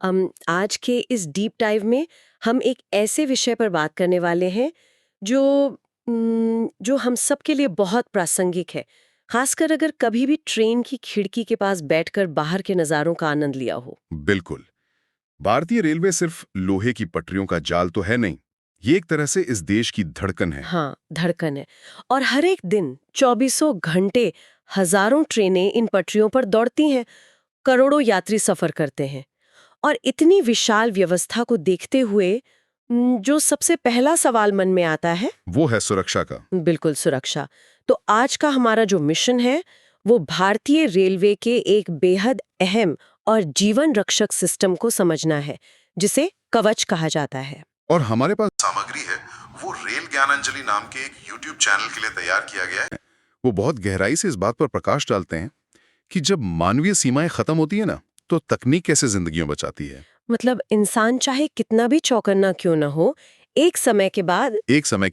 आज के इस डीप डाइव में हम एक ऐसे विषय पर बात करने वाले हैं जो जो हम सब के लिए बहुत प्रासंगिक है, खासकर अगर कभी भी ट्रेन की खिड़की के पास बैठकर बाहर के नज़ारों का आनंद लिया हो। बिल्कुल। भारतीय रेलवे सिर्फ लोहे की पटरियों का जाल तो है नहीं, ये एक तरह से इस देश की धड़कन है। हाँ, धड़कन है। और हर एक दिन चौबीसों घंटे हजारों ट्रेनें इन पटरियों पर दौड़ती हैं, करोड़ों यात्री सफर करते हैं। और इतनी विशाल व्यवस्था को देखते हुए जो सबसे पहला सवाल मन में आता है वो है सुरक्षा का। बिल्कुल सुरक्षा। तो आज का हमारा जो मिशन है वो भारतीय रेलवे के एक बेहद अहम और जीवन रक्षक सिस्टम को समझना है, जिसे कवच कहा जाता है। और हमारे पास सामग्री है, वो रेल ज्ञानांजलि नाम के एक YouTube चैनल के लिए तैयार किया गया है। वो बहुत गहराई से इस बात पर प्रकाश डालते हैं कि जब मानवीय सीमाएं खत्म होती है ना, तो तकनीक कैसे जिंदगियां बचाती है। मतलब इंसान चाहे कितना भी चौकन्ना क्यों न हो, एक समय के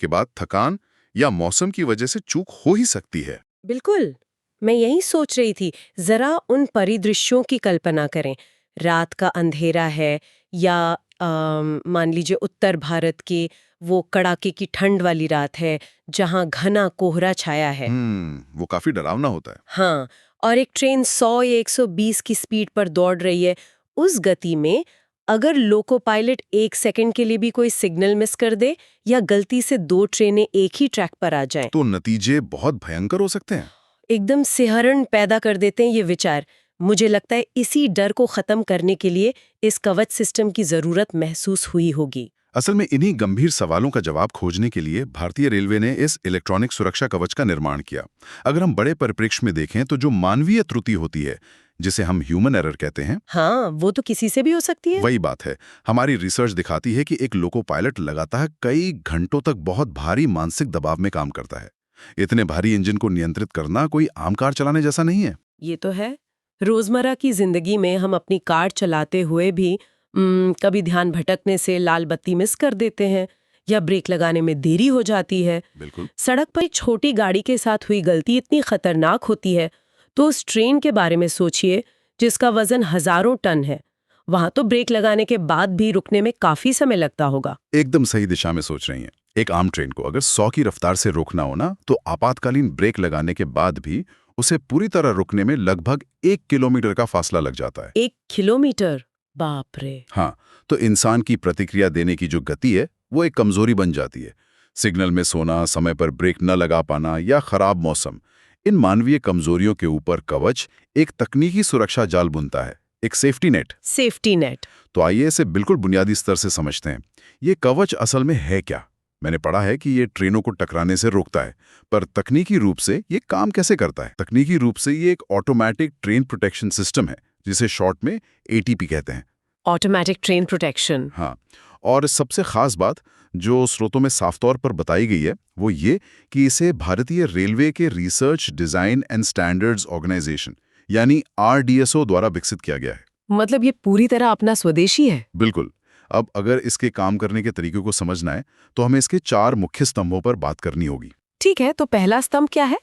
बाद थकान या मौसम की वजह से चूक हो ही सकती है। बिल्कुल, मैं यही सोच रही थी। जरा उन परिदृश्यों की कल्पना करें। रात का अंधेरा है या मान लीजिए उत्तर भारत की वो कड़ाके की ठंड वाली रात है जहां घना कोहरा छाया है। वो काफी डरावना होता है। हाँ, और एक ट्रेन 100 या 120 की स्पीड पर दौड़ रही है। उस गति में अगर लोको पायलट एक सेकंड के लिए भी कोई सिग्नल मिस कर दे या गलती से दो ट्रेनें एक ही ट्रैक पर आ जाएं, तो नतीजे बहुत भयंकर हो सकते हैं। एकदम सिहरन पैदा कर देते हैं ये विचार। मुझे लगता है इसी डर को खत्म करने के लिए इस कवच सिस्टम की जरूरत महसूस हुई होगी। असल में इन्हीं गंभीर सवालों का जवाब खोजने के लिए भारतीय रेलवे ने इस इलेक्ट्रॉनिक सुरक्षा कवच का निर्माण किया। अगर हम बड़े परिप्रेक्ष्य में देखें तो जो मानवीय त्रुटि होती है, जिसे हम ह्यूमन एरर कहते हैं, हाँ, वो तो किसी से भी हो सकती है। वही बात है। हमारी रिसर्च दिखाती है कि एक लोको पायलट लगातार कई घंटों तक बहुत भारी मानसिक दबाव में काम करता है। इतने भारी इंजन को नियंत्रित करना कोई आम कार चलाने जैसा नहीं है। ये तो है। रोजमर्रा की जिंदगी में हम अपनी कार चलाते हुए भी कभी ध्यान भटकने से लाल बत्ती मिस कर देते हैं या ब्रेक लगाने में देरी हो जाती है। बिल्कुल। सड़क पर एक छोटी गाड़ी के साथ हुई गलती इतनी खतरनाक होती है, तो उस ट्रेन के बारे में सोचिए जिसका वजन हजारों टन है। वहां तो ब्रेक लगाने के बाद भी रुकने में काफी समय लगता होगा। एकदम सही दिशा में सोच रही हैं। एक आम ट्रेन को अगर 100 की रफ्तार से रोकना हो ना, तो आपातकालीन ब्रेक लगाने के बाद भी उसे पूरी तरह रुकने में लगभग 1 किलोमीटर का फासला लग जाता है। 1 किलोमीटर? बाप रे। हाँ, तो इंसान की प्रतिक्रिया देने की जो गति है, वो एक कमजोरी बन जाती है। सिग्नल में सोना, समय पर ब्रेक न लगा पाना या खराब मौसम, इन मानवीय कमजोरियों के ऊपर कवच एक तकनीकी सुरक्षा जाल बुनता है, एक सेफ्टी नेट। Safety net. तो आइए इसे बिल्कुल बुनियादी स्तर से समझते हैं। ये कवच असल में है क्या? मैंने पढ़ा है कि ये ट्रेनों को टकराने से रोकता है, पर तकनीकी रूप से ये काम कैसे करता है? तकनीकी रूप से ये एक ऑटोमेटिक ट्रेन प्रोटेक्शन सिस्टम है, जिसे शॉर्ट में एटीपी कहते हैं। Automatic train protection. हाँ, और सबसे खास बात जो स्रोतों में साफ तौर पर बताई गई है, वो ये कि इसे भारतीय रेलवे के research design and standards organisation यानी RDSO द्वारा विकसित किया गया है। मतलब ये पूरी तरह अपना स्वदेशी है। बिल्कुल। अब अगर इसके काम करने के तरीके को समझना है, तो हमें इसके 4 मुख्य स्तंभों पर बात करनी होगी। ठीक है, तो पहला स्तंभ क्या है?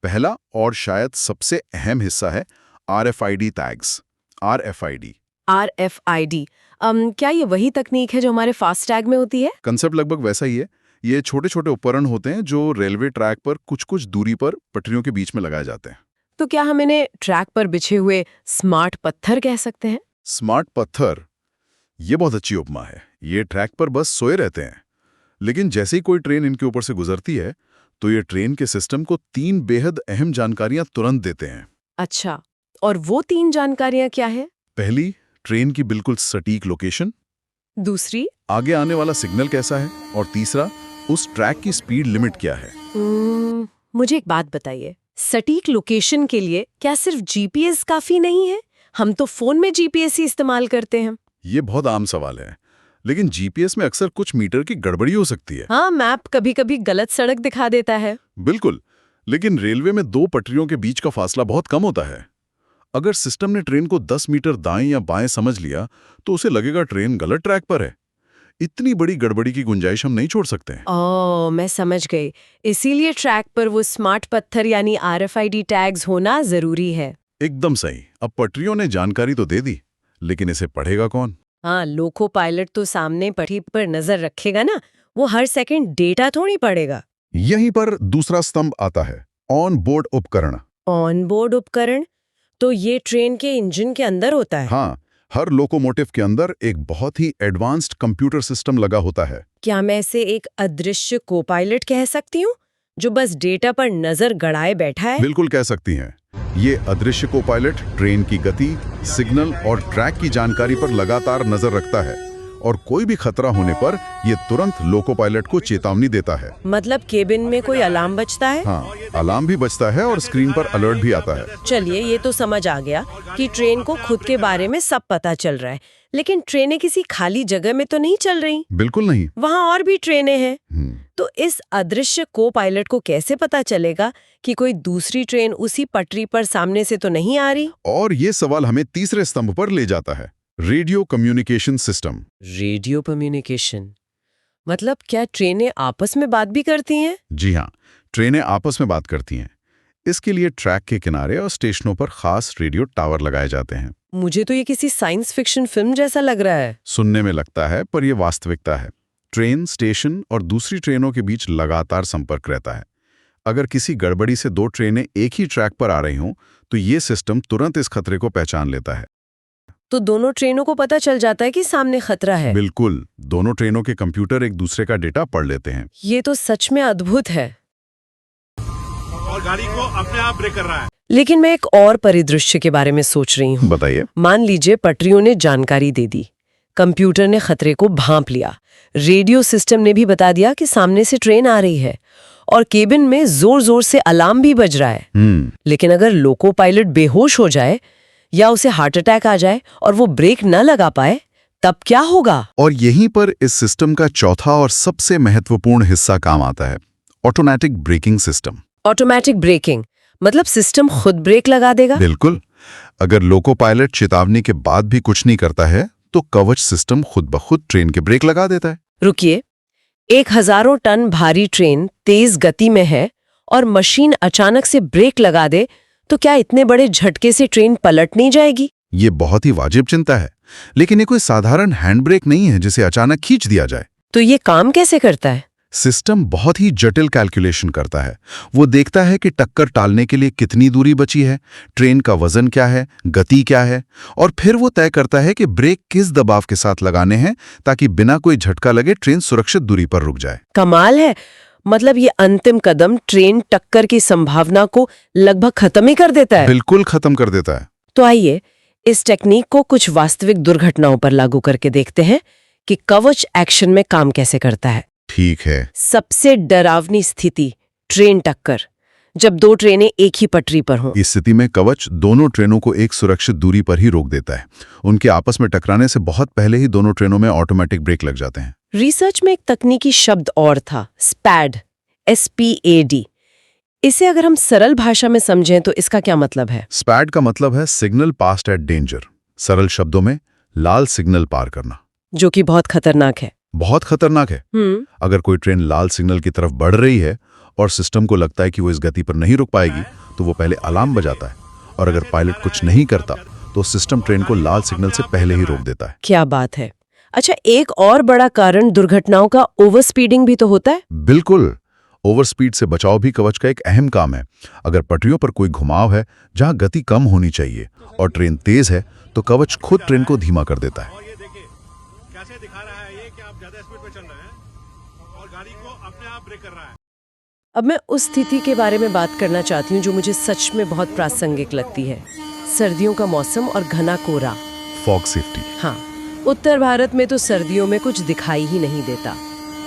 पहला और शायद सबसे अहम हिस्सा है RFID टैग्स। RFID। RFID। क्या ये वही तकनीक है जो हमारे फास्टैग में होती है? कंसेप्ट लगभग वैसा ही है। ये छोटे छोटे उपकरण होते हैं जो रेलवे ट्रैक पर कुछ कुछ दूरी पर पटरियों के बीच में लगाए जाते हैं। तो क्या हम इन्हें ट्रैक पर बिछे हुए स्मार्ट पत्थर कह सकते हैं? स्मार्ट पत्थर, ये बहुत अच्छी उपमा है। ये ट्रैक पर बस सोए रहते हैं, लेकिन जैसे ही कोई ट्रेन इनके ऊपर से गुजरती है, तो ये ट्रेन के सिस्टम को 3 बेहद अहम जानकारियां तुरंत देते हैं। अच्छा, और वो 3 जानकारियां क्या है? पहली, ट्रेन की बिल्कुल सटीक लोकेशन। दूसरी, आगे आने वाला सिग्नल कैसा है। और तीसरा, उस ट्रैक की स्पीड लिमिट क्या है। मुझे एक बात बताइए, सटीक लोकेशन के लिए क्या सिर्फ जीपीएस काफी नहीं है? हम तो फोन में जीपीएस ही इस्तेमाल करते हैं। ये बहुत आम सवाल है, लेकिन जीपीएस में अक्सर कुछ मीटर की गड़बड़ी हो सकती है। हाँ, मैप कभी-कभी गलत सड़क दिखा देता है। बिल्कुल, लेकिन रेलवे में 2 पटरियों के बीच का फासला बहुत कम होता है। अगर सिस्टम ने ट्रेन को 10 मीटर दाएं या बाएं समझ लिया, तो उसे लगेगा ट्रेन गलत ट्रैक पर है। इतनी बड़ी गड़बड़ी की गुंजाइश हम नहीं छोड़ सकते हैं। ओह, मैं समझ गई। इसीलिए ट्रैक पर वो स्मार्ट पत्थर यानी RFID टैग्स होना जरूरी है। एकदम सही। अब पटरियों ने जानकारी तो दे दी, लेकिन इसे पढ़ेगा कौन? हाँ, लोको पायलट तो सामने पटरी पर नजर रखेगा ना, वो हर सेकंड डेटा थोड़ी पढ़ेगा। यहीं पर दूसरा स्तंभ आता है, ऑन बोर्ड उपकरण। ऑन बोर्ड उपकरण तो ये ट्रेन के इंजन के अंदर होता है। हाँ, हर लोकोमोटिव के अंदर एक बहुत ही एडवांस्ड कंप्यूटर सिस्टम लगा होता है। क्या मैं इसे एक अदृश्य को पायलट कह सकती हूँ, जो बस डेटा पर नजर गड़ाए बैठा है? बिल्कुल कह सकती हैं। ये अदृश्य को पायलट ट्रेन की गति, सिग्नल और ट्रैक की जानकारी पर लगातार नजर रखता है और कोई भी खतरा होने पर ये तुरंत लोको पायलट को चेतावनी देता है। मतलब केबिन में कोई अलार्म बजता है? हाँ, अलार्म भी बजता है और स्क्रीन पर अलर्ट भी आता है। चलिए, ये तो समझ आ गया कि ट्रेन को खुद के बारे में सब पता चल रहा है, लेकिन ट्रेनें किसी खाली जगह में तो नहीं चल रही। बिल्कुल नहीं। वहाँ और भी ट्रेनें हैं। तो इस अदृश्य को पायलट को कैसे पता चलेगा कि कोई दूसरी ट्रेन उसी पटरी पर सामने से तो नहीं आ रही? और ये सवाल हमें तीसरे स्तंभ पर ले जाता है, radio communication system. Radio communication मतलब क्या ट्रेनें आपस में बात भी करती हैं? जी हाँ, ट्रेनें आपस में बात करती हैं। इसके लिए ट्रैक के किनारे और स्टेशनों पर खास रेडियो टावर लगाए जाते हैं। मुझे तो ये किसी साइंस फिक्शन फिल्म जैसा लग रहा है। सुनने में लगता है, पर यह वास्तविकता है। ट्रेन, स्टेशन और दूसरी ट्रेनों के बीच लगातार संपर्क रहता है। अगर किसी गड़बड़ी से दो ट्रेनें एक ही ट्रैक पर आ रही हों, तो ये सिस्टम तुरंत इस खतरे को पहचान लेता है। तो दोनों ट्रेनों को पता चल जाता है कि सामने खतरा है। बिल्कुल, दोनों ट्रेनों के कंप्यूटर एक दूसरे का डेटा पढ़ लेते हैं। ये तो सच में अद्भुत है। और गाड़ी को अपने आप ब्रेक कर रहा है। लेकिन मैं एक और परिदृश्य के बारे में सोच रही हूँ। बताइए। मान लीजिए पटरियों ने जानकारी दे दी, कंप्यूटर ने खतरे को भांप लिया, रेडियो सिस्टम ने भी बता दिया कि सामने से ट्रेन आ रही है, और केबिन में जोर जोर से अलार्म भी बज रहा है। लेकिन अगर लोको पायलट बेहोश हो जाए या उसे हार्ट अटैक आ जाए और वो ब्रेक न लगा पाए, तब क्या होगा? और यहीं पर इस सिस्टम का चौथा और सबसे महत्वपूर्ण हिस्सा काम आता है, automatic braking system. Automatic breaking मतलब सिस्टम खुद ब्रेक लगा देगा? बिल्कुल। अगर लोको पायलट चेतावनी के बाद भी कुछ नहीं करता है, तो कवच सिस्टम खुद ब खुद ट्रेन के ब्रेक लगा देता है। रुकिए, एक हजारों टन भारी ट्रेन तेज गति में है और मशीन अचानक से ब्रेक लगा दे, तो क्या इतने बड़े झटके से ट्रेन पलट नहीं जाएगी? ये बहुत ही वाजिब चिंता है, लेकिन ये कोई साधारण हैंड ब्रेक नहीं है जिसे अचानक खींच दिया जाए। तो ये काम कैसे करता है? सिस्टम बहुत ही जटिल कैलकुलेशन करता है। वो देखता है कि टक्कर टालने के लिए कितनी दूरी बची है, ट्रेन का वजन क्या है, गति क्या है, और फिर वो तय करता है कि ब्रेक किस दबाव के साथ लगाने हैं ताकि बिना कोई झटका लगे ट्रेन सुरक्षित दूरी पर रुक जाए। कमाल है। मतलब ये अंतिम कदम ट्रेन टक्कर की संभावना को लगभग खत्म ही कर देता है। बिल्कुल खत्म कर देता है। तो आइए इस टेक्निक को कुछ वास्तविक दुर्घटनाओं पर लागू करके देखते हैं कि कवच एक्शन में काम कैसे करता है। ठीक है। सबसे डरावनी स्थिति, ट्रेन टक्कर, जब दो ट्रेनें एक ही पटरी पर हों। इस स्थिति में कवच दोनों ट्रेनों को एक सुरक्षित दूरी पर ही रोक देता है। उनके आपस में टकराने से बहुत पहले ही दोनों ट्रेनों में ऑटोमेटिक ब्रेक लग जाते हैं। रिसर्च में एक तकनीकी शब्द और था, स्पैड, SPAD। इसे अगर हम सरल भाषा में समझें तो इसका क्या मतलब है? स्पैड का मतलब है सिग्नल पास्ट एट डेंजर। सरल शब्दों में लाल सिग्नल पार करना, जो कि बहुत खतरनाक है। बहुत खतरनाक है। अगर कोई ट्रेन लाल सिग्नल की तरफ बढ़ रही है और सिस्टम को लगता है कि वो इस गति पर नहीं रुक पाएगी, तो वो पहले अलार्म बजाता है, और अगर पायलट कुछ नहीं करता तो सिस्टम ट्रेन को लाल सिग्नल से पहले ही रोक देता है। क्या बात है। अच्छा, एक और बड़ा कारण दुर्घटनाओं का ओवर स्पीडिंग भी तो होता है। बिल्कुल। ओवर स्पीड से बचाव भी कवच का एक अहम काम है। अगर पटरियों पर कोई घुमाव है जहां गति कम होनी चाहिए और ट्रेन तेज है, तो कवच खुद ट्रेन को धीमा कर देता है। और ये देखिए कैसे दिखा रहा है ये कि आप ज्यादा स्पीड पे चल रहे हैं और गाड़ी को अपने आप ब्रेक कर रहा है। अब मैं उस स्थिति के बारे में बात करना चाहती हूँ जो मुझे सच में बहुत प्रासंगिक लगती है। सर्दियों का मौसम और घना कोहरा। Fog safety. हाँ, उत्तर भारत में तो सर्दियों में कुछ दिखाई ही नहीं देता।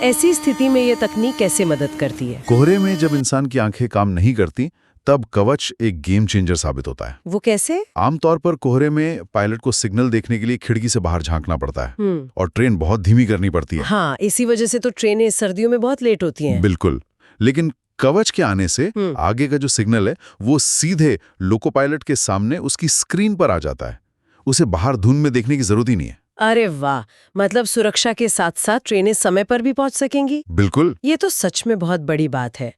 ऐसी स्थिति में ये तकनीक कैसे मदद करती है? कोहरे में जब इंसान की आंखें काम नहीं करती, तब कवच एक गेम चेंजर साबित होता है। वो कैसे? आमतौर पर कोहरे में पायलट को सिग्नल देखने के लिए खिड़की से बाहर झांकना पड़ता है और ट्रेन बहुत धीमी करनी पड़ती है। हाँ, इसी वजह से तो ट्रेनें सर्दियों में बहुत लेट होती हैं। बिल्कुल। लेकिन कवच के आने से आगे का जो सिग्नल है वो सीधे लोको पायलट के सामने उसकी स्क्रीन पर आ जाता है। उसे बाहर धुंध में देखने की जरूरत ही नहीं है। अरे वाह, मतलब सुरक्षा के साथ साथ ट्रेनें समय पर भी पहुंच सकेंगी। बिल्कुल। ये तो सच में बहुत बड़ी बात है।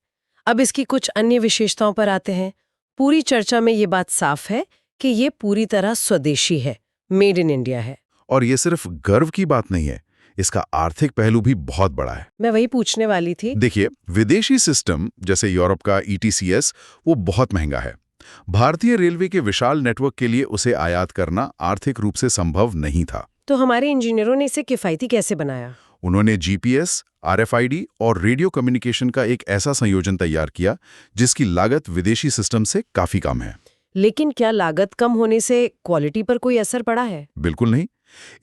अब इसकी कुछ अन्य विशेषताओं पर आते हैं। पूरी चर्चा में ये बात साफ है कि ये पूरी तरह स्वदेशी है, मेड इन इंडिया है। और ये सिर्फ गर्व की बात नहीं है, इसका आर्थिक पहलू भी बहुत बड़ा है। मैं वही पूछने वाली थी। देखिए, विदेशी सिस्टम जैसे यूरोप का ETCS वो बहुत महंगा है। भारतीय रेलवे के विशाल नेटवर्क के लिए उसे आयात करना आर्थिक रूप से संभव नहीं था। तो हमारे इंजीनियरों ने इसे किफायती कैसे बनाया? उन्होंने GPS, RFID और रेडियो कम्युनिकेशन का एक ऐसा संयोजन तैयार किया जिसकी लागत विदेशी सिस्टम से काफी कम है। लेकिन क्या लागत कम होने से क्वालिटी पर कोई असर पड़ा है? बिल्कुल नहीं।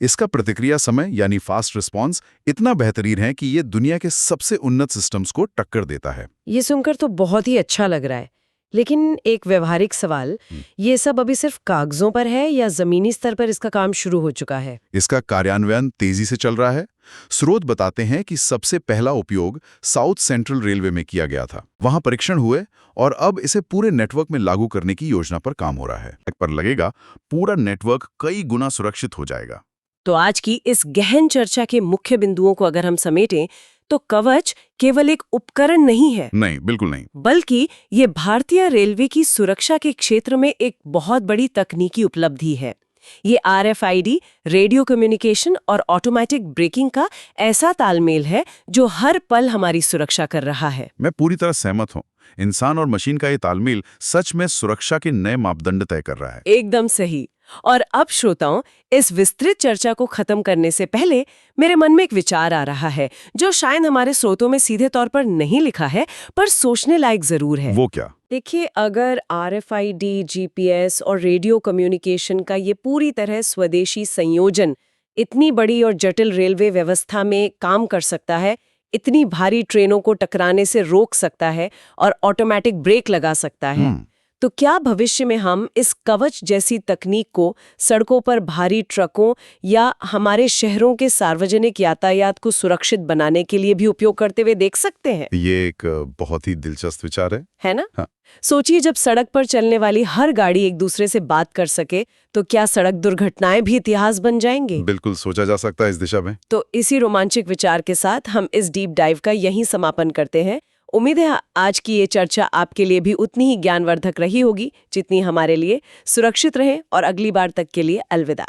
इसका प्रतिक्रिया समय यानी फास्ट रिस्पॉन्स इतना बेहतरीन है कि ये दुनिया के सबसे उन्नत सिस्टम्स को टक्कर देता है। ये सुनकर तो बहुत ही अच्छा लग रहा है। लेकिन एक व्यवहारिक सवाल, ये सब अभी सिर्फ कागजों पर है या जमीनी स्तर पर इसका काम शुरू हो चुका है? इसका कार्यान्वयन तेजी से चल रहा है। स्रोत बताते हैं कि सबसे पहला उपयोग साउथ सेंट्रल रेलवे में किया गया था। वहां परीक्षण हुए और अब इसे पूरे नेटवर्क में लागू करने की योजना पर काम हो रहा है। पर लगेगा पूरा नेटवर्क कई गुना सुरक्षित हो जाएगा। तो आज की इस गहन चर्चा के मुख्य बिंदुओं को अगर हम समेटें तो कवच केवल एक उपकरण नहीं है। नहीं, बिल्कुल नहीं। बल्कि ये भारतीय रेलवे की सुरक्षा के क्षेत्र में एक बहुत बड़ी तकनीकी उपलब्धि है। ये RFID, रेडियो कम्युनिकेशन और ऑटोमेटिक ब्रेकिंग का ऐसा तालमेल है जो हर पल हमारी सुरक्षा कर रहा है। मैं पूरी तरह सहमत हूँ। इंसान और मशीन का ये तालमेल सच में सुरक्षा के नए मापदंड तय कर रहा है। एकदम सही। और अब श्रोताओं, इस विस्तृत चर्चा को खत्म करने से पहले मेरे मन में एक विचार आ रहा है जो शायद हमारे स्रोतों में सीधे तौर पर नहीं लिखा है, पर सोचने लायक जरूर है। वो क्या? देखिए, अगर RFID, GPS और रेडियो कम्युनिकेशन का ये पूरी तरह स्वदेशी संयोजन इतनी बड़ी और जटिल रेलवे व्यवस्था में काम कर सकता है, इतनी भारी ट्रेनों को टकराने से रोक सकता है और ऑटोमेटिक ब्रेक लगा सकता है, तो क्या भविष्य में हम इस कवच जैसी तकनीक को सड़कों पर भारी ट्रकों या हमारे शहरों के सार्वजनिक यातायात को सुरक्षित बनाने के लिए भी उपयोग करते हुए देख सकते हैं? ये एक बहुत ही दिलचस्प विचार है ना? हाँ। सोचिए, जब सड़क पर चलने वाली हर गाड़ी एक दूसरे से बात कर सके तो क्या सड़क दुर्घटनाएं भी इतिहास बन जाएंगी? बिल्कुल सोचा जा सकता है इस दिशा में। तो इसी रोमांचक विचार के साथ हम इस डीप डाइव का यहीं समापन करते हैं। उम्मीद है आज की ये चर्चा आपके लिए भी उतनी ही ज्ञानवर्धक रही होगी जितनी हमारे लिए। सुरक्षित रहें और अगली बार तक के लिए अलविदा।